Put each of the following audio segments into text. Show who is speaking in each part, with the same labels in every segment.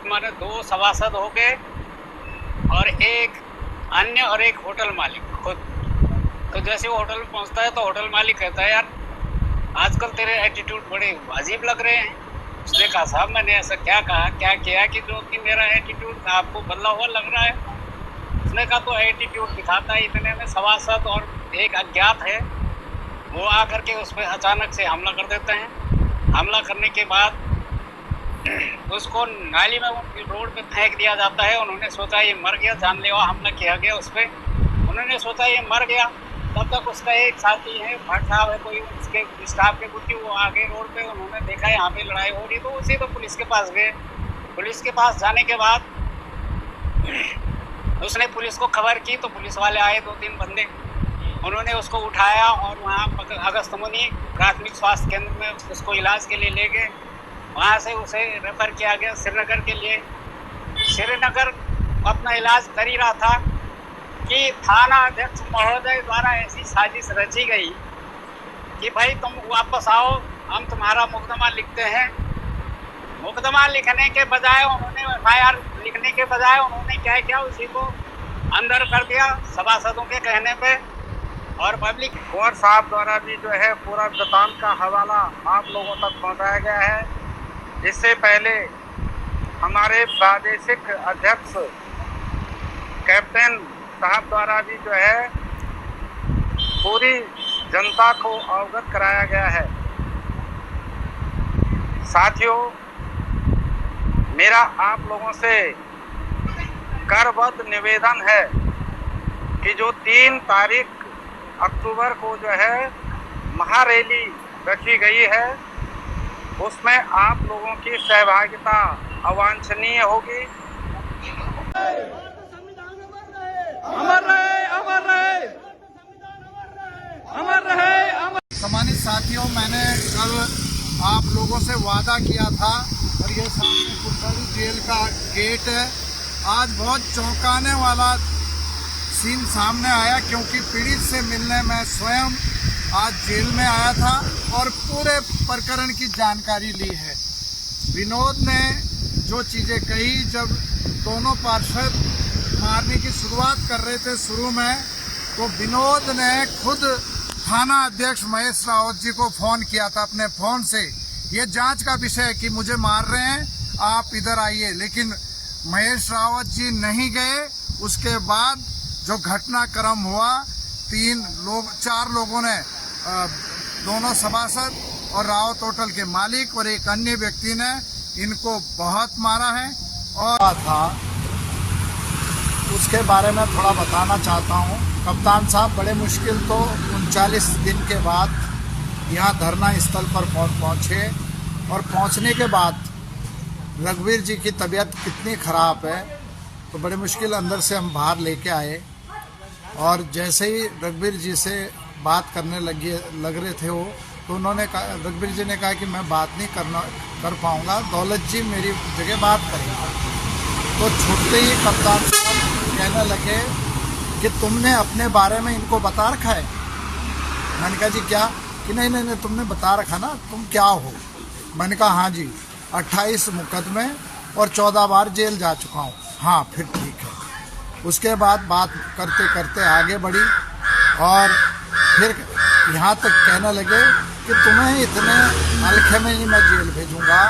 Speaker 1: माने 2 सभासद हो गए और एक अन्य और एक होटल मालिक खुद। तो जैसे वो होटल में पहुंचता है तो होटल मालिक कहता है, यार आजकल तेरे एटीट्यूड बड़े अजीब लग रहे हैं। उसने कहा, साहब मैंने ऐसा क्या कहा, क्या किया कि जो कि मेरा एटीट्यूड आपको बदला हुआ लग रहा है। उसने कहा, तो एटीट्यूड दिखाता है इतने में सभासद और एक अज्ञात है, वो आकर के उस पर अचानक से हमला कर देते हैं। हमला करने के बाद उसको नाली में रोड पे फेंक दिया जाता है। उन्होंने सोचा ये मर गया, जानलेवा हमला किया गया उस पर। उन्होंने सोचा ये मर गया। तब तक उसका एक साथी है, भट्ट साहब है कोई, उसके स्टाफ के कुछ, वो आगे रोड पे उन्होंने देखा यहाँ पे लड़ाई हो रही, तो उसी तो पुलिस के पास गए। पुलिस के पास जाने के बाद उसने पुलिस को खबर की, तो पुलिस वाले आए 2-3 बंदे, उन्होंने उसको उठाया और वहाँ अगस्त्यमुनि प्राथमिक स्वास्थ्य केंद्र में उसको इलाज के लिए ले गए। वहाँ से उसे रेफर किया गया श्रीनगर के लिए। श्रीनगर अपना इलाज कर ही रहा था कि थाना अध्यक्ष महोदय द्वारा ऐसी साजिश रची गई कि भाई तुम वापस आओ, हम तुम्हारा मुकदमा लिखते हैं। मुकदमा लिखने के बजाय उन्होंने FIR लिखने के बजाय उन्होंने क्या किया, उसी को अंदर कर दिया सभासदों के कहने पे। और पब्लिक
Speaker 2: कुंवर साहब द्वारा भी जो है पूरा वृतांत का हवाला आप लोगों तक पहुंचाया गया है। इससे पहले हमारे प्रादेशिक अध्यक्ष कैप्टन साहब द्वारा भी जो है पूरी जनता को अवगत कराया गया है। साथियों, मेरा आप लोगों से करबद्ध निवेदन है कि जो 3 तारीख अक्टूबर को जो है महारैली रखी गई है, उसमें आप लोगों की सहभागिता अवांछनीय होगी।
Speaker 3: अमर रहे, अमर रहे, अमर रहे, अमर।
Speaker 4: सम्मानित साथियों, मैंने कल आप लोगों से वादा किया था, और ये सामने कुलकर्णी जेल का गेट है। आज बहुत चौंकाने वाला सीन सामने आया, क्योंकि पीड़ित से मिलने मैं स्वयं आज जेल में आया था और पूरे प्रकरण की जानकारी ली है। विनोद ने जो चीज़ें कही, जब दोनों पार्षद मारने की शुरुआत कर रहे थे शुरू में, तो विनोद ने खुद थाना अध्यक्ष महेश रावत जी को फ़ोन किया था अपने फ़ोन से, ये जांच का विषय है कि मुझे मार रहे हैं, आप इधर आइए। लेकिन महेश रावत जी नहीं गए। उसके बाद जो घटनाक्रम हुआ, 4 लोगों ने, दोनों सभासद और रावत होटल के मालिक और एक अन्य व्यक्ति ने इनको बहुत मारा है। और था उसके बारे में थोड़ा बताना चाहता हूँ। कप्तान साहब बड़े मुश्किल तो 39 दिन के बाद यहाँ धरना स्थल पर पहुँचे, और पहुँचने के बाद रघुवीर जी की तबीयत कितनी ख़राब है, तो बड़े मुश्किल अंदर से हम बाहर लेके आए। और जैसे ही रघुवीर जी से बात करने लग रहे थे वो, तो उन्होंने कहा, रघुवीर जी ने कहा कि मैं बात नहीं कर पाऊँगा, दौलत जी मेरी जगह बात करेंगे। तो छूटते ही कप्तान साहब कहने लगे कि तुमने अपने बारे में इनको बता रखा है। मैंने कहा, जी क्या? कि नहीं तुमने बता रखा ना, तुम क्या हो? मैंने कहा, हाँ जी, 28 मुकदमे और 14 बार जेल जा चुका हूँ। हाँ, फिर ठीक है। उसके बाद बात करते करते आगे बढ़ी, और फिर यहाँ तक कहने लगे कि तुम्हें इतने हल्के में ही मैं जेल भेजूँगा,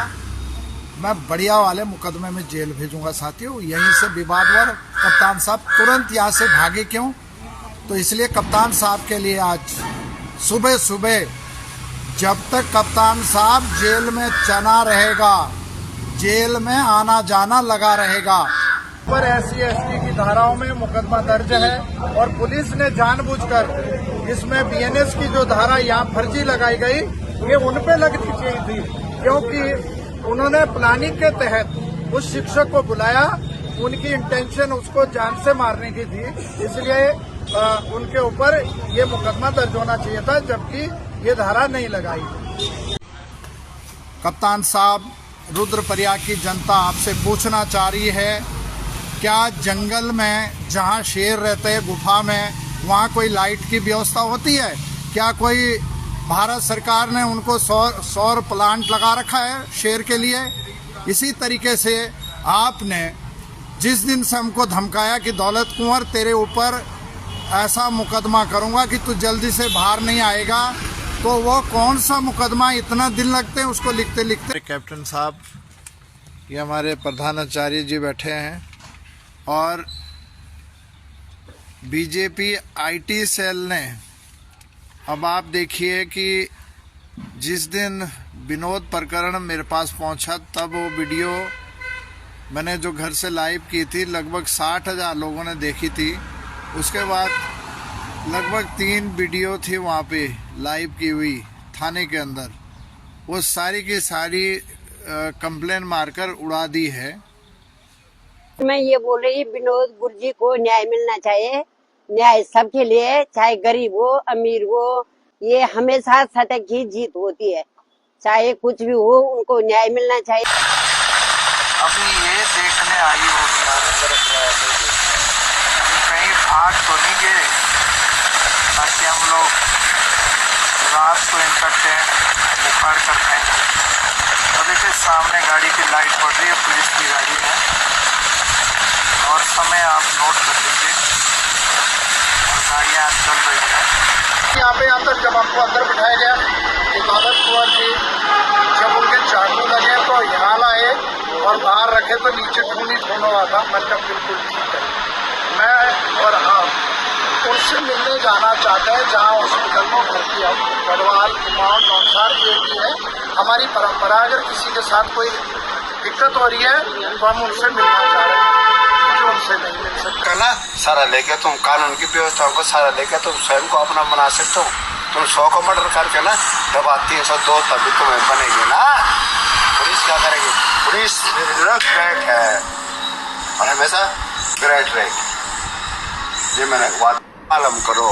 Speaker 4: मैं बढ़िया वाले मुकदमे में जेल भेजूँगा। साथियों, यहीं से विवाद हुआ। कप्तान साहब तुरंत यहाँ से भागे क्यों? तो इसलिए कप्तान साहब के लिए आज सुबह सुबह, जब तक कप्तान साहब जेल में चना रहेगा, जेल में आना जाना लगा रहेगा। पर SC/ST की धाराओं में मुकदमा दर्ज है, और पुलिस ने जानबूझकर इसमें BNS की जो धारा यहाँ फर्जी लगाई गई, ये उन पे लगनी चाहिए थी, क्योंकि उन्होंने प्लानिंग के तहत उस शिक्षक को बुलाया, उनकी इंटेंशन उसको जान से मारने की थी, इसलिए उनके ऊपर ये मुकदमा दर्ज होना चाहिए था, जबकि ये धारा नहीं लगाई। कप्तान साहब, रुद्रप्रयाग की जनता आपसे पूछना चाह रही है, क्या जंगल में जहाँ शेर रहते हैं गुफा में, वहाँ कोई लाइट की व्यवस्था होती है? क्या कोई भारत सरकार ने उनको सौर प्लांट लगा रखा है शेर के लिए? इसी तरीके से आपने जिस दिन से हमको धमकाया कि दौलत कुंवर तेरे ऊपर ऐसा मुकदमा करूंगा कि तू जल्दी से बाहर नहीं आएगा, तो वो कौन सा मुकदमा इतना दिन लगते हैं उसको लिखते लिखते। कैप्टन साहब, ये हमारे प्रधानाचार्य जी बैठे हैं और बीजेपी आईटी सेल ने, अब आप देखिए कि जिस दिन विनोद प्रकरण मेरे पास पहुंचा तब वो वीडियो मैंने जो घर से लाइव की थी लगभग 60,000 लोगों ने देखी थी। उसके बाद लगभग 3 वीडियो थी वहाँ पे लाइव की हुई थाने के अंदर, वो सारी की सारी कंप्लेन मारकर उड़ा दी है।
Speaker 5: मैं ये बोल रही विनोद गुरुजी को न्याय मिलना चाहिए, न्याय सबके लिए, चाहे गरीब हो अमीर हो, ये हमेशा सत्य की जीत होती है, चाहे कुछ भी हो उनको न्याय मिलना चाहिए।
Speaker 2: अभी ये देखने आई होगी कहीं भाग तो नहीं गए, ताकि हम लोग रात को इंटरटेन उखाड़ कर खाएंगे। तो देखिए सामने गाड़ी की लाइट पड़ रही है, पुलिस की गाड़ी है, और समय आप नोट कर लीजिए, और गाड़ियाँ चल रही है।
Speaker 4: यहाँ पे तक जब आपको अंदर बिठाया गया तो दौलत कुंवर जी जब उनके चाकू लगे तो यहाँ लाए और बाहर रखे तो नीचे खून ही खून हुआ था। मतलब बिल्कुल ठीक है, मैं और आप उनसे मिलने जाना चाहते हैं जहाँ हॉस्पिटल में भर्ती है। गढ़वाल कुमाऊं जौनसार जो भी है हमारी परंपरा, अगर किसी के साथ कोई दिक्कत हो रही है तो हम उनसे मिलना चाह रहे हैं, जो उनसे नहीं मिल सकते
Speaker 6: ना। सारा लेके तुम कानून की व्यवस्थाओं को सारा लेके तुम स्वयं को अपना बना सकते हो। तुम 100 को मर्डर करके ना दबा 302 तभी तुम्हें बनेगी ना। पुलिस क्या करेगी? पुलिस ग्रेट है और हमेशा ग्रेट रहेगी, ये मैंने बात मालूम करो।